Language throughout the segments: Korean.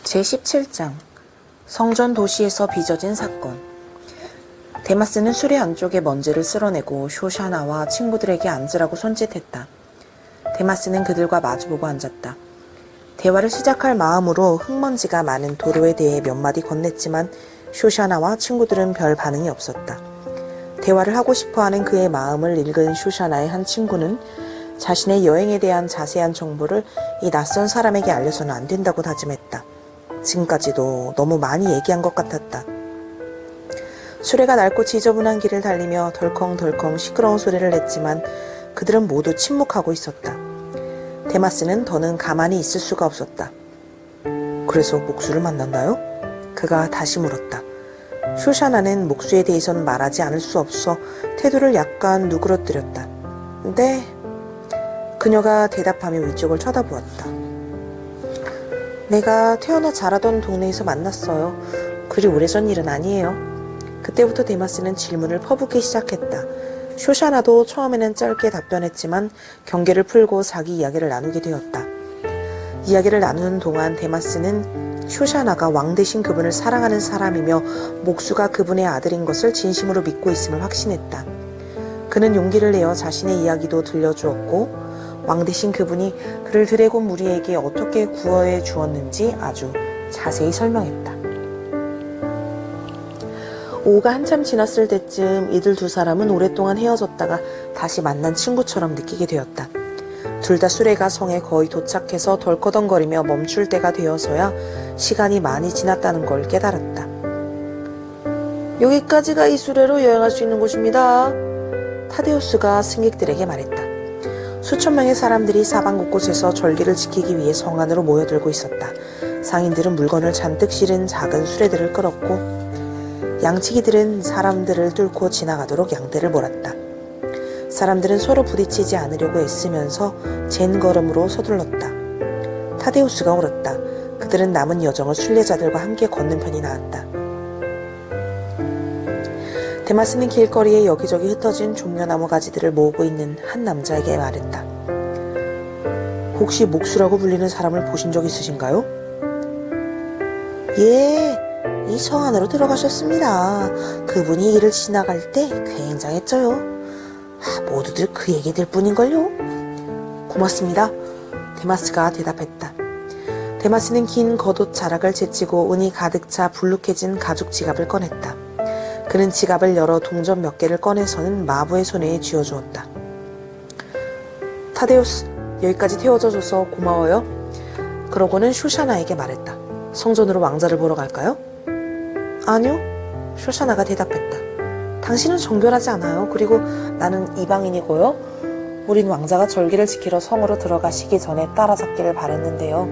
제17장 성전 도시에서 빚어진 사건. 데마스는 수레 안쪽에 먼지를 쓸어내고 쇼샤나와 친구들에게 앉으라고 손짓했다. 데마스는 그들과 마주보고 앉았다. 대화를 시작할 마음으로 흙먼지가 많은 도로에 대해 몇 마디 건넸지만 쇼샤나와 친구들은 별 반응이 없었다. 대화를 하고 싶어하는 그의 마음을 읽은 쇼샤나의 한 친구는 자신의 여행에 대한 자세한 정보를 이 낯선 사람에게 알려서는 안 된다고 다짐했다. 지금까지도 너무 많이 얘기한 것 같았다. 수레가 낡고 지저분한 길을 달리며 덜컹덜컹 시끄러운 소리를 냈지만 그들은 모두 침묵하고 있었다. 데마스는 더는 가만히 있을 수가 없었다. 그래서 목수를 만났나요? 그가 다시 물었다. 쇼샤나는 목수에 대해서는 말하지 않을 수 없어 태도를 약간 누그러뜨렸다. 네. 그녀가 대답하며 위쪽을 쳐다보았다. 내가 태어나 자라던 동네에서 만났어요. 그리 오래전 일은 아니에요. 그때부터 데마스는 질문을 퍼붓기 시작했다. 쇼샤나도 처음에는 짧게 답변했지만 경계를 풀고 자기 이야기를 나누게 되었다. 이야기를 나누는 동안 데마스는 쇼샤나가 왕 대신 그분을 사랑하는 사람이며 목수가 그분의 아들인 것을 진심으로 믿고 있음을 확신했다. 그는 용기를 내어 자신의 이야기도 들려주었고 왕 대신 그분이 그를 드래곤 무리에게 어떻게 구원해 주었는지 아주 자세히 설명했다. 오후가 한참 지났을 때쯤 이들 두 사람은 오랫동안 헤어졌다가 다시 만난 친구처럼 느끼게 되었다. 둘 다 수레가 성에 거의 도착해서 덜커덩거리며 멈출 때가 되어서야 시간이 많이 지났다는 걸 깨달았다. 여기까지가 이 수레로 여행할 수 있는 곳입니다. 타데우스가 승객들에게 말했다. 수천 명의 사람들이 사방 곳곳에서 절기를 지키기 위해 성 안으로 모여들고 있었다. 상인들은 물건을 잔뜩 실은 작은 수레들을 끌었고 양치기들은 사람들을 뚫고 지나가도록 양대를 몰았다. 사람들은 서로 부딪히지 않으려고 애쓰면서 젠걸음으로 서둘렀다. 타데우스가 울었다. 그들은 남은 여정을 순례자들과 함께 걷는 편이 나았다. 데마스는 길거리에 여기저기 흩어진 종려나무 가지들을 모으고 있는 한 남자에게 말했다. 혹시 목수라고 불리는 사람을 보신 적 있으신가요? 예, 이 성 안으로 들어가셨습니다. 그분이 이를 지나갈 때 굉장했죠요. 모두들 그 얘기들 뿐인걸요. 고맙습니다. 데마스가 대답했다. 데마스는 긴 겉옷 자락을 제치고 은이 가득 차 불룩해진 가죽 지갑을 꺼냈다. 그는 지갑을 열어 동전 몇 개를 꺼내서는 마부의 손에 쥐어주었다. 타데우스, 여기까지 태워줘서 고마워요. 그러고는 쇼샤나에게 말했다. 성전으로 왕자를 보러 갈까요? 아니요. 쇼샤나가 대답했다. 당신은 정결하지 않아요. 그리고 나는 이방인이고요. 우린 왕자가 절기를 지키러 성으로 들어가시기 전에 따라잡기를 바랬는데요.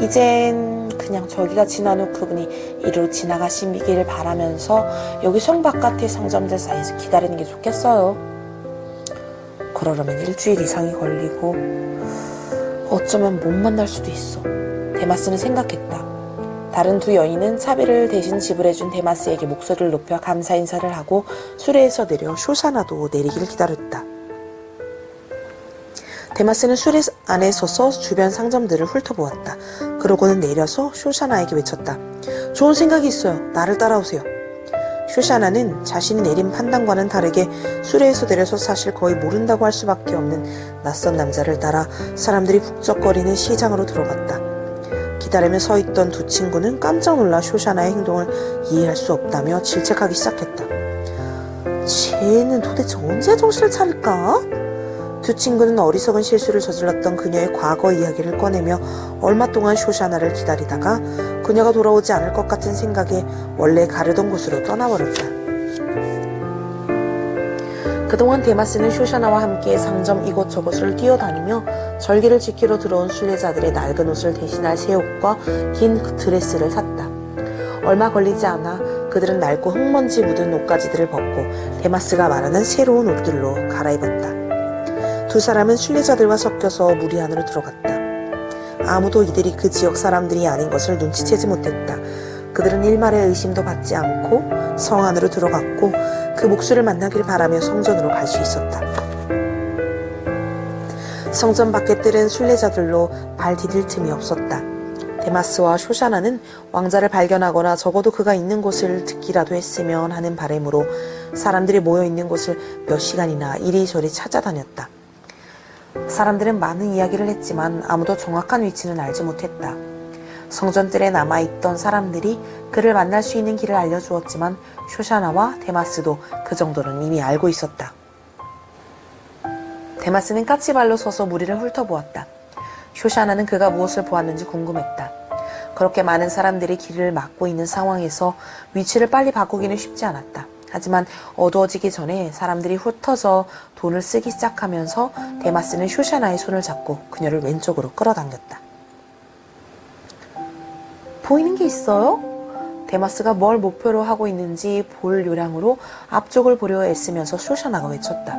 이젠 그냥 절기가 지난 후 그분이 이리로 지나가시길 바라면서 여기 성 바깥의 상점들 사이에서 기다리는 게 좋겠어요. 그러려면 일주일 이상이 걸리고 어쩌면 못 만날 수도 있어. 데마스는 생각했다. 다른 두 여인은 차비를 대신 지불해준 데마스에게 목소리를 높여 감사 인사를 하고 수레에서 내려 쇼샤나도 내리길 기다렸다. 데마스는 수레 안에 서서 주변 상점들을 훑어보았다. 그러고는 내려서 쇼샤나에게 외쳤다. 좋은 생각이 있어요. 나를 따라오세요. 쇼샤나는 자신이 내린 판단과는 다르게 수레에서 내려서 사실 거의 모른다고 할 수밖에 없는 낯선 남자를 따라 사람들이 북적거리는 시장으로 들어갔다. 기다리며 서 있던 두 친구는 깜짝 놀라 쇼샤나의 행동을 이해할 수 없다며 질책하기 시작했다. 쟤는 도대체 언제 정신을 차릴까? 두 친구는 어리석은 실수를 저질렀던 그녀의 과거 이야기를 꺼내며 얼마 동안 쇼샤나를 기다리다가 그녀가 돌아오지 않을 것 같은 생각에 원래 가려던 곳으로 떠나버렸다. 그동안 데마스는 쇼샤나와 함께 상점 이곳저곳을 뛰어다니며 절기를 지키러 들어온 순례자들의 낡은 옷을 대신할 새 옷과 긴 드레스를 샀다. 얼마 걸리지 않아 그들은 낡고 흙먼지 묻은 옷가지들을 벗고 데마스가 말하는 새로운 옷들로 갈아입었다. 두 사람은 순례자들과 섞여서 무리 안으로 들어갔다. 아무도 이들이 그 지역 사람들이 아닌 것을 눈치채지 못했다. 그들은 일말의 의심도 받지 않고 성 안으로 들어갔고 그 목수를 만나길 바라며 성전으로 갈 수 있었다. 성전 밖의 뜰은 순례자들로 발 디딜 틈이 없었다. 데마스와 쇼샤나는 왕자를 발견하거나 적어도 그가 있는 곳을 듣기라도 했으면 하는 바람으로 사람들이 모여있는 곳을 몇 시간이나 이리저리 찾아다녔다. 사람들은 많은 이야기를 했지만 아무도 정확한 위치는 알지 못했다. 성전뜰에 남아있던 사람들이 그를 만날 수 있는 길을 알려주었지만 쇼샤나와 데마스도 그 정도는 이미 알고 있었다. 데마스는 까치발로 서서 무리를 훑어보았다. 쇼샤나는 그가 무엇을 보았는지 궁금했다. 그렇게 많은 사람들이 길을 막고 있는 상황에서 위치를 빨리 바꾸기는 쉽지 않았다. 하지만 어두워지기 전에 사람들이 흩어져 돈을 쓰기 시작하면서 데마스는 쇼샤나의 손을 잡고 그녀를 왼쪽으로 끌어당겼다. 보이는 게 있어요? 데마스가 뭘 목표로 하고 있는지 볼 요량으로 앞쪽을 보려 애쓰면서 쇼샤나가 외쳤다.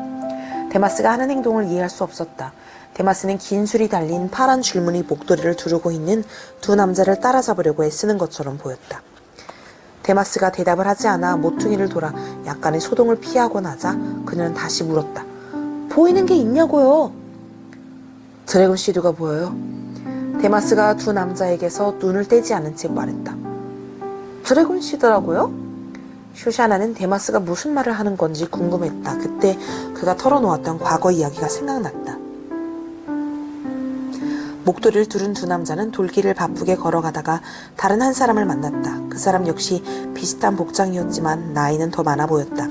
데마스가 하는 행동을 이해할 수 없었다. 데마스는 긴 술이 달린 파란 줄무늬 목도리를 두르고 있는 두 남자를 따라잡으려고 애쓰는 것처럼 보였다. 데마스가 대답을 하지 않아 모퉁이를 돌아 약간의 소동을 피하고 나자 그녀는 다시 물었다. 보이는 게 있냐고요? 드래곤 시드가 보여요. 데마스가 두 남자에게서 눈을 떼지 않은 채 말했다. 드래곤 시드라고요? 쇼샤나는 데마스가 무슨 말을 하는 건지 궁금했다. 그때 그가 털어놓았던 과거 이야기가 생각났다. 목도리를 두른 두 남자는 돌길을 바쁘게 걸어가다가 다른 한 사람을 만났다. 그 사람 역시 비슷한 복장이었지만 나이는 더 많아 보였다.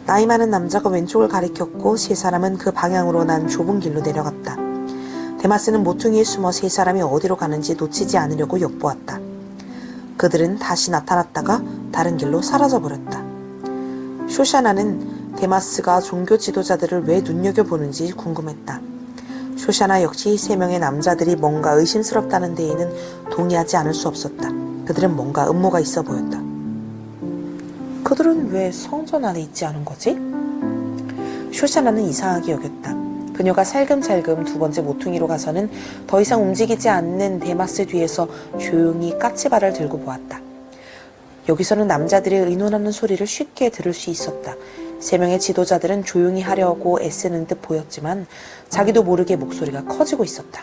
나이 많은 남자가 왼쪽을 가리켰고 세 사람은 그 방향으로 난 좁은 길로 내려갔다. 데마스는 모퉁이에 숨어 세 사람이 어디로 가는지 놓치지 않으려고 엿보았다. 그들은 다시 나타났다가 다른 길로 사라져버렸다. 쇼샤나는 데마스가 종교 지도자들을 왜 눈여겨보는지 궁금했다. 쇼샤나 역시 세 명의 남자들이 뭔가 의심스럽다는 데에는 동의하지 않을 수 없었다. 그들은 뭔가 음모가 있어 보였다. 그들은 왜 성전 안에 있지 않은 거지? 쇼샤나는 이상하게 여겼다. 그녀가 살금살금 두 번째 모퉁이로 가서는 더 이상 움직이지 않는 데마스 뒤에서 조용히 까치발을 들고 보았다. 여기서는 남자들이 의논하는 소리를 쉽게 들을 수 있었다. 세 명의 지도자들은 조용히 하려고 애쓰는 듯 보였지만 자기도 모르게 목소리가 커지고 있었다.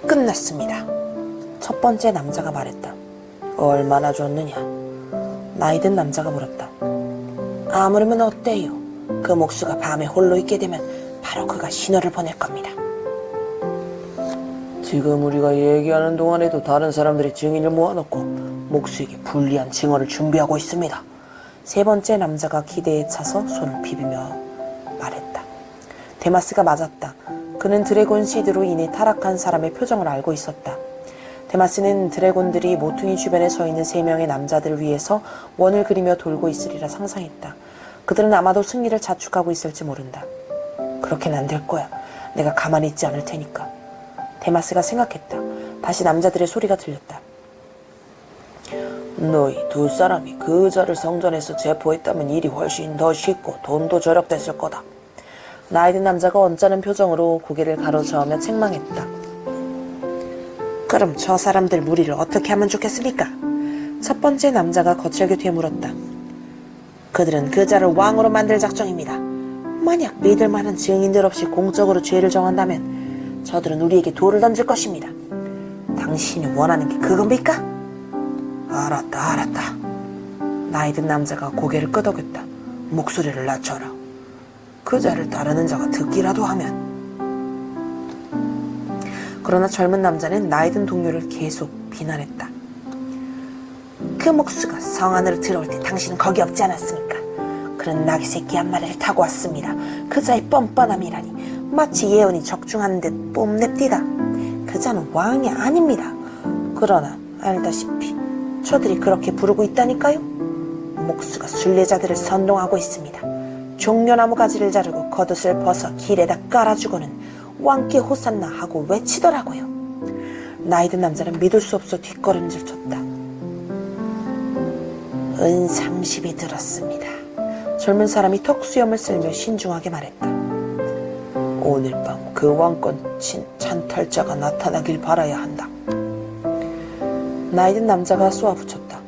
끝났습니다. 첫 번째 남자가 말했다. 얼마나 줬느냐? 나이 든 남자가 물었다. 아무르면 어때요? 그 목수가 밤에 홀로 있게 되면 바로 그가 신호를 보낼 겁니다. 지금 우리가 얘기하는 동안에도 다른 사람들이 증인을 모아놓고 목수에게 불리한 증언을 준비하고 있습니다. 세 번째 남자가 기대에 차서 손을 비비며 말했다. 데마스가 맞았다. 그는 드래곤 시드로 인해 타락한 사람의 표정을 알고 있었다. 데마스는 드래곤들이 모퉁이 주변에 서 있는 세 명의 남자들을 위해서 원을 그리며 돌고 있으리라 상상했다. 그들은 아마도 승리를 자축하고 있을지 모른다. 그렇게는 안 될 거야. 내가 가만히 있지 않을 테니까. 데마스가 생각했다. 다시 남자들의 소리가 들렸다. 너희 두 사람이 그 자를 성전에서 체포했다면 일이 훨씬 더 쉽고 돈도 절약됐을 거다. 나이 든 남자가 언짢은 표정으로 고개를 가로저으며 책망했다. 그럼 저 사람들 무리를 어떻게 하면 좋겠습니까? 첫 번째 남자가 거칠게 되물었다. 그들은 그 자를 왕으로 만들 작정입니다. 만약 믿을 만한 증인들 없이 공적으로 죄를 정한다면 저들은 우리에게 돌을 던질 것입니다. 당신이 원하는 게 그겁니까? 알았다. 나이 든 남자가 고개를 끄덕였다. 목소리를 낮춰라. 그 자를 따르는 자가 듣기라도 하면. 그러나 젊은 남자는 나이 든 동료를 계속 비난했다. 그 목수가 성 안으로 들어올 때 당신은 거기 없지 않았습니까? 그런 나귀 새끼 한 마리를 타고 왔습니다. 그 자의 뻔뻔함이라니 마치 예언이 적중한 듯 뽐냅디다. 그 자는 왕이 아닙니다. 그러나 알다시피 저들이 그렇게 부르고 있다니까요. 목수가 순례자들을 선동하고 있습니다. 종려나무 가지를 자르고 겉옷을 벗어 길에다 깔아주고는 왕께 호산나 하고 외치더라고요. 나이든 남자는 믿을 수 없어 뒷걸음질 쳤다. 은 30이 들었습니다. 젊은 사람이 턱수염을 쓸며 신중하게 말했다. 오늘 밤 그 왕권 찬탈자가 나타나길 바라야 한다. 나이든 남자가 쏘아붙였다.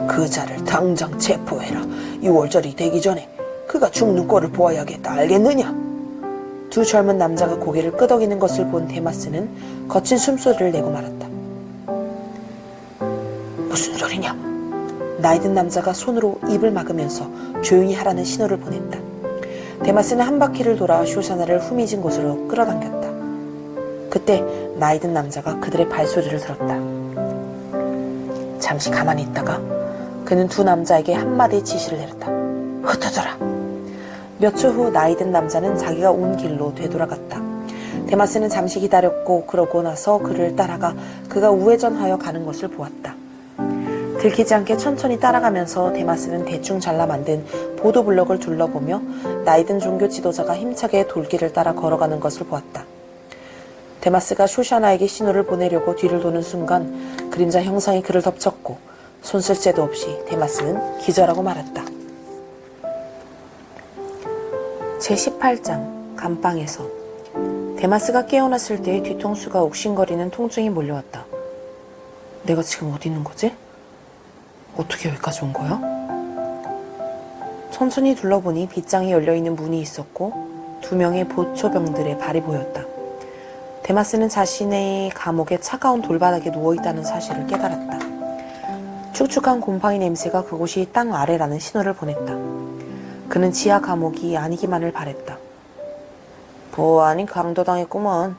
그 자를 당장 체포해라. 6월절이 되기 전에 그가 죽는 꼴을 보아야겠다. 알겠느냐? 두 젊은 남자가 고개를 끄덕이는 것을 본 데마스는 거친 숨소리를 내고 말았다. 무슨 소리냐? 나이든 남자가 손으로 입을 막으면서 조용히 하라는 신호를 보냈다. 데마스는 한 바퀴를 돌아 쇼샤나를 후미진 곳으로 끌어당겼다. 그때 나이든 남자가 그들의 발소리를 들었다. 잠시 가만히 있다가 그는 두 남자에게 한마디 지시를 내렸다. 흩어져라. 몇 초 후 나이든 남자는 자기가 온 길로 되돌아갔다. 데마스는 잠시 기다렸고 그러고 나서 그를 따라가 그가 우회전하여 가는 것을 보았다. 들키지 않게 천천히 따라가면서 데마스는 대충 잘라 만든 보도블럭을 둘러보며 나이든 종교 지도자가 힘차게 돌길을 따라 걸어가는 것을 보았다. 데마스가 쇼샤나에게 신호를 보내려고 뒤를 도는 순간 그림자 형상이 그를 덮쳤고 손쓸 새도 없이 데마스는 기절하고 말았다. 제18장 감방에서 데마스가 깨어났을 때의 뒤통수가 옥신거리는 통증이 몰려왔다. 내가 지금 어디 있는 거지? 어떻게 여기까지 온 거야? 천천히 둘러보니 빗장이 열려있는 문이 있었고 두 명의 보초병들의 발이 보였다. 데마스는 자신의 감옥의 차가운 돌바닥에 누워있다는 사실을 깨달았다. 축축한 곰팡이 냄새가 그곳이 땅 아래라는 신호를 보냈다. 그는 지하 감옥이 아니기만을 바랬다. 뭐 아닌 강도당했구먼.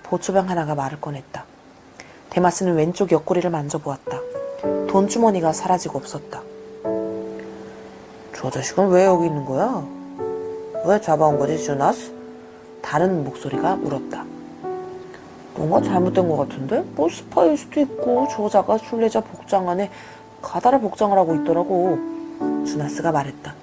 보초병 하나가 말을 꺼냈다. 데마스는 왼쪽 옆구리를 만져보았다. 돈주머니가 사라지고 없었다. 저 자식은 왜 여기 있는 거야? 왜 잡아온 거지, 주나스? 다른 목소리가 물었다. 뭔가 잘못된 것 같은데? 뭐 스파일 수도 있고 저자가 순례자 복장 안에 가다를 복장을 하고 있더라고. 주나스가 말했다.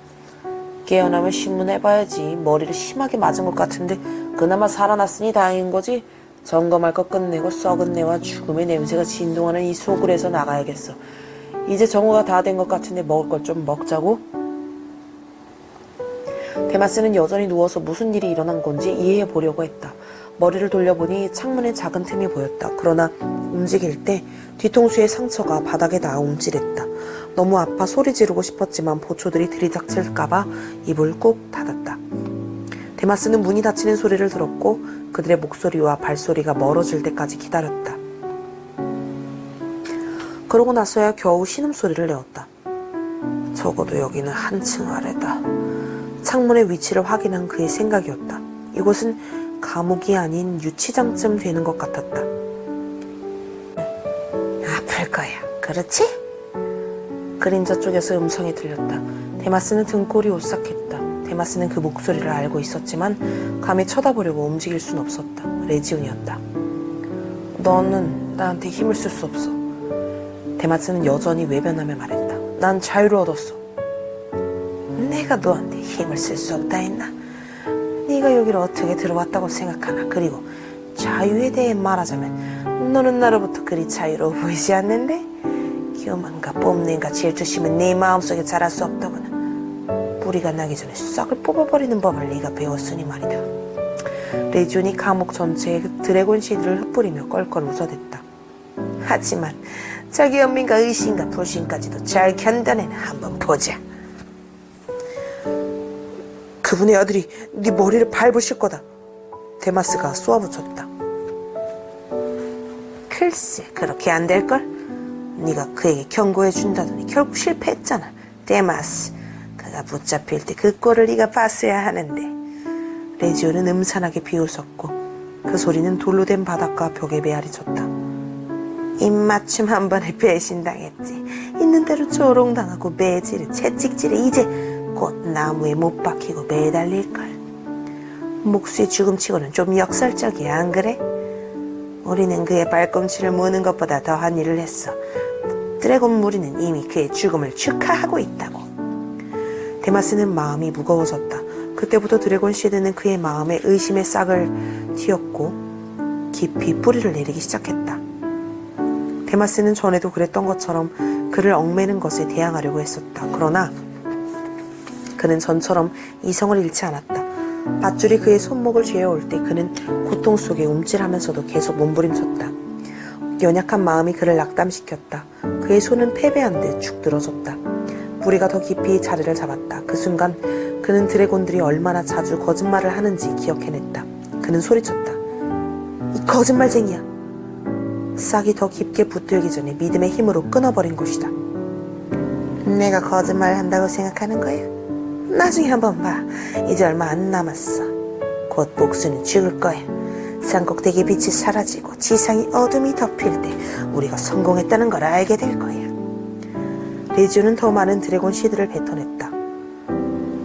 깨어나면 신문해봐야지. 머리를 심하게 맞은 것 같은데 그나마 살아났으니 다행인 거지. 점검할 거 끝내고 썩은 내와 죽음의 냄새가 진동하는 이 소굴에서 나가야겠어. 이제 정오가 다 된 것 같은데 먹을 걸 좀 먹자고. 데마스는 여전히 누워서 무슨 일이 일어난 건지 이해해 보려고 했다. 머리를 돌려보니 창문에 작은 틈이 보였다. 그러나 움직일 때 뒤통수의 상처가 바닥에 닿아 움찔했다. 너무 아파 소리 지르고 싶었지만 보초들이 들이닥칠까봐 입을 꾹 닫았다. 데마스는 문이 닫히는 소리를 들었고 그들의 목소리와 발소리가 멀어질 때까지 기다렸다. 그러고 나서야 겨우 신음소리를 내었다. 적어도 여기는 한층 아래다. 창문의 위치를 확인한 그의 생각이었다. 이곳은 감옥이 아닌 유치장쯤 되는 것 같았다. 아플 거야, 그렇지? 그림자 쪽에서 음성이 들렸다. 데마스는 등골이 오싹했다. 데마스는 그 목소리를 알고 있었지만 감히 쳐다보려고 움직일 순 없었다. 레지온이었다. 너는 나한테 힘을 쓸 수 없어. 데마스는 여전히 외변하며 말했다. 난 자유를 얻었어. 내가 너한테 힘을 쓸 수 없다 했나? 네가 여기를 어떻게 들어왔다고 생각하나? 그리고 자유에 대해 말하자면 너는 나로부터 그리 자유로워 보이지 않는데? 교만과 뽐낸과 질투심은 네 마음속에 자랄 수 없더구나. 뿌리가 나기 전에 싹을 뽑아버리는 법을 네가 배웠으니 말이다. 레지온이 감옥 전체에 드래곤 시드를 흩뿌리며 껄껄 웃어댔다. 하지만 자기 연민과 의심과 불신까지도 잘 견뎌내는 한번 보자. 그분의 아들이 네 머리를 밟으실 거다. 데마스가 쏘아붙였다. 글쎄, 그렇게 안 될걸? 네가 그에게 경고해 준다더니 결국 실패했잖아. 데마스, 그가 붙잡힐 때 그 꼴을 네가 봤어야 하는데. 레지온은 음산하게 비웃었고 그 소리는 돌로 된 바닥과 벽에 메아리쳤다. 입맞춤 한 번에 배신당했지. 있는 대로 조롱당하고 매질에 채찍질에 이제 곧 나무에 못 박히고 매달릴걸. 몫의 죽음치고는 좀 역설적이야, 안 그래? 우리는 그의 발꿈치를 무는 것보다 더한 일을 했어. 드래곤 무리는 이미 그의 죽음을 축하하고 있다고. 데마스는 마음이 무거워졌다. 그때부터 드래곤 시드는 그의 마음에 의심의 싹을 틔웠고 깊이 뿌리를 내리기 시작했다. 데마스는 전에도 그랬던 것처럼 그를 얽매는 것에 대항하려고 했었다. 그러나 그는 전처럼 이성을 잃지 않았다. 밧줄이 그의 손목을 쥐어올 때 그는 고통 속에 움찔하면서도 계속 몸부림쳤다. 연약한 마음이 그를 낙담시켰다. 그의 손은 패배한 듯 축 늘어졌다. 뿌리가 더 깊이 자리를 잡았다. 그 순간 그는 드래곤들이 얼마나 자주 거짓말을 하는지 기억해냈다. 그는 소리쳤다. 이 거짓말쟁이야. 싹이 더 깊게 붙들기 전에 믿음의 힘으로 끊어버린 것이다. 내가 거짓말을 한다고 생각하는 거야? 나중에 한번 봐. 이제 얼마 안 남았어. 곧 복수는 죽을 거야. 산꼭대기 빛이 사라지고 지상이 어둠이 덮일 때 우리가 성공했다는 걸 알게 될 거야. 리주는 더 많은 드래곤 시드를 뱉어냈다.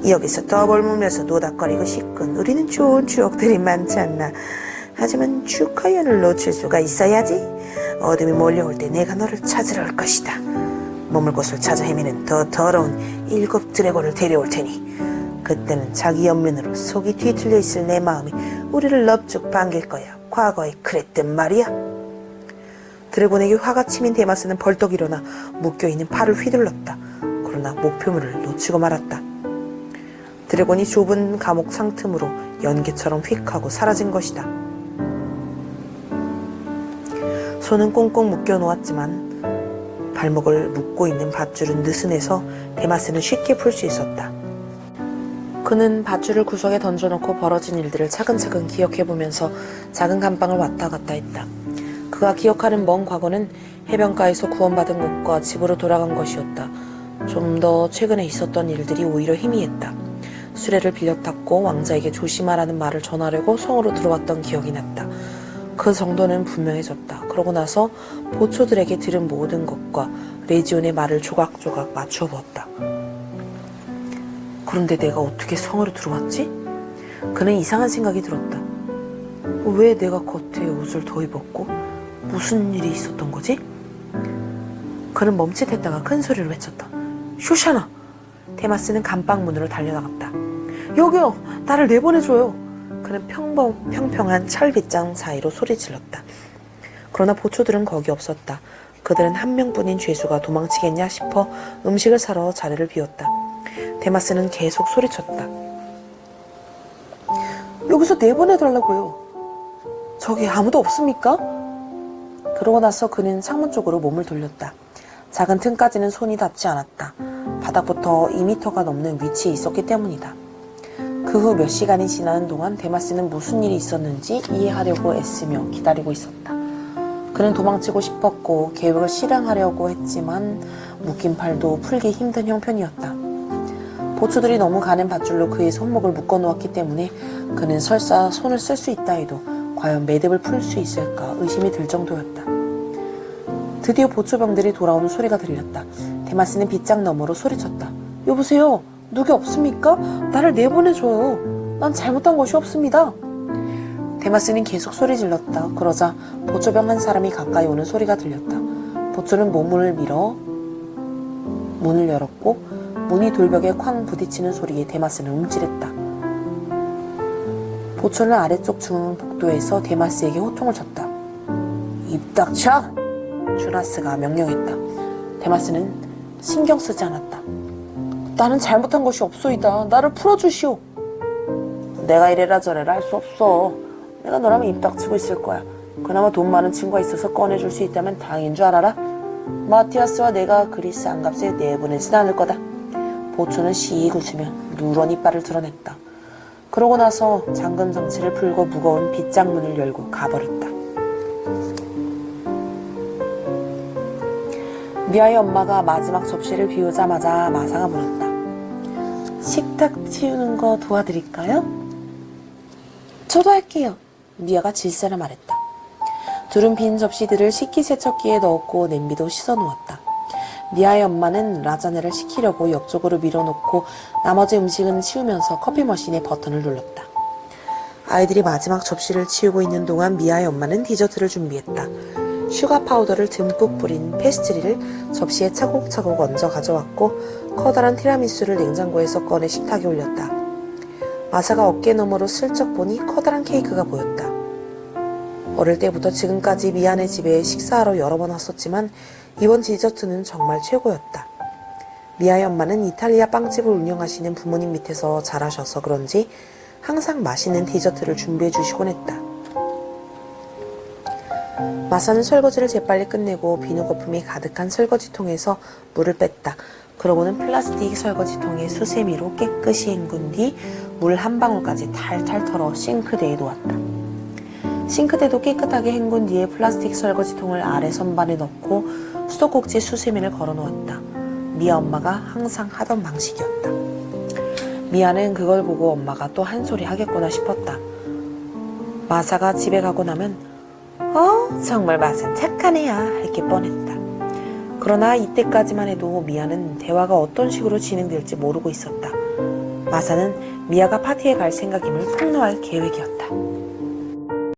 여기서 더블 물면서 노닥거리고 싶군. 우리는 좋은 추억들이 많지 않나. 하지만 주카연을 놓칠 수가 있어야지. 어둠이 몰려올 때 내가 너를 찾으러 올 것이다. 머물 곳을 찾아 헤매는 더 더러운 7 드래곤을 데려올 테니 그때는 자기 옆면으로 속이 뒤틀려 있을 내 마음이 우리를 넙죽 반길 거야. 과거에 그랬단 말이야. 드래곤에게 화가 치민 데마스는 벌떡 일어나 묶여있는 팔을 휘둘렀다. 그러나 목표물을 놓치고 말았다. 드래곤이 좁은 감옥 상틈으로 연기처럼 휙 하고 사라진 것이다. 손은 꽁꽁 묶여 놓았지만 발목을 묶고 있는 밧줄은 느슨해서 데마스는 쉽게 풀 수 있었다. 그는 밧줄을 구석에 던져놓고 벌어진 일들을 차근차근 기억해보면서 작은 감방을 왔다 갔다 했다. 그가 기억하는 먼 과거는 해변가에서 구원받은 것과 집으로 돌아간 것이었다. 좀 더 최근에 있었던 일들이 오히려 희미했다. 수레를 빌려 탔고 왕자에게 조심하라는 말을 전하려고 성으로 들어왔던 기억이 났다. 그 정도는 분명해졌다. 그러고 나서 보초들에게 들은 모든 것과 레지온의 말을 조각조각 맞춰 보았다. 그런데 내가 어떻게 성으로 들어왔지? 그는 이상한 생각이 들었다. 왜 내가 겉에 옷을 더 입었고 무슨 일이 있었던 거지? 그는 멈칫했다가 큰 소리로 외쳤다. 쇼샤나! 데마스는 감방 문으로 달려나갔다. 여기요! 나를 내보내줘요! 그는 평평한 철빗장 사이로 소리질렀다. 그러나 보초들은 거기 없었다. 그들은 한 명뿐인 죄수가 도망치겠냐 싶어 음식을 사러 자리를 비웠다. 데마스는 계속 소리쳤다. 여기서 내보내달라고요. 저기 아무도 없습니까? 그러고 나서 그는 창문 쪽으로 몸을 돌렸다. 작은 틈까지는 손이 닿지 않았다. 바닥부터 2m가 넘는 위치에 있었기 때문이다. 그 후 몇 시간이 지나는 동안 데마스는 무슨 일이 있었는지 이해하려고 애쓰며 기다리고 있었다. 그는 도망치고 싶었고 계획을 실행하려고 했지만 묶인 팔도 풀기 힘든 형편이었다. 보초들이 너무 가는 밧줄로 그의 손목을 묶어놓았기 때문에 그는 설사 손을 쓸 수 있다 해도 과연 매듭을 풀 수 있을까 의심이 들 정도였다. 드디어 보초병들이 돌아오는 소리가 들렸다. 데마스는 빗장 너머로 소리쳤다. 여보세요? 누구 없습니까? 나를 내보내줘요. 난 잘못한 것이 없습니다. 데마스는 계속 소리 질렀다. 그러자 보초병 한 사람이 가까이 오는 소리가 들렸다. 보초는 몸을 밀어 문을 열었고 문이 돌벽에 쾅 부딪히는 소리에 데마스는 움찔했다. 보초는 아래쪽 중앙 복도에서 데마스에게 호통을 쳤다. 입 닥쳐! 주나스가 명령했다. 데마스는 신경 쓰지 않았다. 나는 잘못한 것이 없소이다. 나를 풀어주시오. 내가 이래라 저래라 할 수 없어. 내가 너라면 입 닥치고 있을 거야. 그나마 돈 많은 친구가 있어서 꺼내줄 수 있다면 다행인 줄 알아라. 마티아스와 내가 그리스 안값에 내보내진 않을 거다. 보초는 씩 웃으며 누런 이빨을 드러냈다. 그러고 나서 잠금 장치를 풀고 무거운 빗장문을 열고 가버렸다. 미아의 엄마가 마지막 접시를 비우자마자 마사가 물었다. 식탁 치우는 거 도와드릴까요? 저도 할게요. 미아가 질세라 말했다. 둘은 빈 접시들을 식기세척기에 넣었고 냄비도 씻어놓았다. 미아의 엄마는 라자냐를 식히려고 옆쪽으로 밀어놓고 나머지 음식은 치우면서 커피 머신의 버튼을 눌렀다. 아이들이 마지막 접시를 치우고 있는 동안 미아의 엄마는 디저트를 준비했다. 슈가 파우더를 듬뿍 뿌린 페스트리를 접시에 차곡차곡 얹어 가져왔고 커다란 티라미수를 냉장고에서 꺼내 식탁에 올렸다. 마사가 어깨 너머로 슬쩍 보니 커다란 케이크가 보였다. 어릴 때부터 지금까지 미아네 집에 식사하러 여러 번 왔었지만 이번 디저트는 정말 최고였다. 미아의 엄마는 이탈리아 빵집을 운영하시는 부모님 밑에서 자라셔서 그런지 항상 맛있는 디저트를 준비해 주시곤 했다. 마사는 설거지를 재빨리 끝내고 비누 거품이 가득한 설거지통에서 물을 뺐다. 그러고는 플라스틱 설거지통에 수세미로 깨끗이 헹군 뒤 물 한 방울까지 탈탈 털어 싱크대에 놓았다. 싱크대도 깨끗하게 헹군 뒤에 플라스틱 설거지통을 아래 선반에 넣고 수도꼭지에 수세미를 걸어 놓았다. 미아 엄마가 항상 하던 방식이었다. 미아는 그걸 보고 엄마가 또 한 소리 하겠구나 싶었다. 마사가 집에 가고 나면 정말 맛은 착한 애야 할 게 뻔했다. 그러나 이때까지만 해도 미아는 대화가 어떤 식으로 진행될지 모르고 있었다. 마사는 미아가 파티에 갈 생각임을 폭로할 계획이었다.